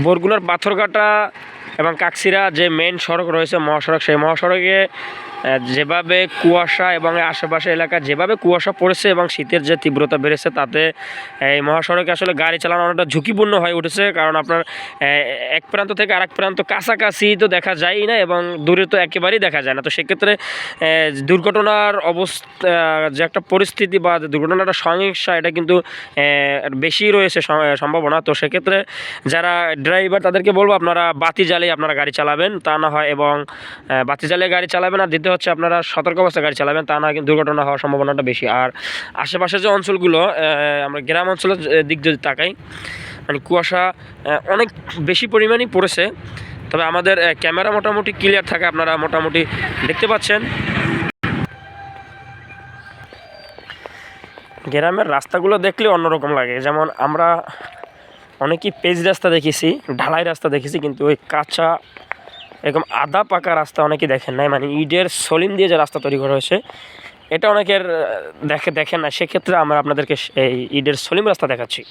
বরগুনার পাথরঘাটা এবং কাকসিরা যে মেইন সড়ক রয়েছে মহাসড়ক, সেই মহাসড়কে যেভাবে কুয়াশা এবং আশেপাশে এলাকা যেভাবে কুয়াশা পড়েছে এবং শীতের যে তীব্রতা বেড়েছে, তাতে এই মহাসড়কে আসলে গাড়ি চালানো অনেকটা ঝুঁকিপূর্ণ হয়ে উঠেছে। কারণ আপনার এক প্রান্ত থেকে আরেক প্রান্ত কাছাকাছি তো দেখা যায়ই না এবং দূরে তো একেবারেই দেখা যায় না। তো সেক্ষেত্রে দুর্ঘটনার অবস্থা যে একটা পরিস্থিতি বা দুর্ঘটনার একটা সমস্যা, এটা কিন্তু বেশি রয়েছে সম্ভাবনা। তো সেক্ষেত্রে যারা ড্রাইভার তাদেরকে বলবো আপনারা বাতি জ্বালিয়ে আপনারা গাড়ি চালাবেন, তা না হয়, এবং বাতি জ্বালিয়ে গাড়ি চালাবেন। আর দ্বিতীয় হচ্ছে আপনারা সতর্ক অবস্থায় গাড়ি চালাবেন, তা না কিন্তু দুর্ঘটনা হওয়ার সম্ভাবনাটা বেশি। আর আশেপাশের যে অঞ্চলগুলো, আমরা গ্রাম অঞ্চলের দিক যদি তাকাই, মানে কুয়াশা অনেক বেশি পরিমাণেই পড়েছে। তবে আমাদের ক্যামেরা মোটামুটি ক্লিয়ার থাকে, আপনারা মোটামুটি দেখতে পাচ্ছেন। গ্রামের রাস্তাগুলো দেখলে অন্যরকম লাগে। যেমন আমরা অনেকেই পেজ রাস্তা দেখেছি, ঢালাই রাস্তা দেখেছি, কিন্তু ওই কাঁচা এরকম আধা পাকা রাস্তা অনেকেই দেখেন নাই। মানে ইটের সলিম দিয়ে যে রাস্তা তৈরি করা হয়েছে, এটা অনেকের দেখেন না। সেক্ষেত্রে আমরা আপনাদেরকে এই ইটের সলিম রাস্তা দেখাচ্ছি।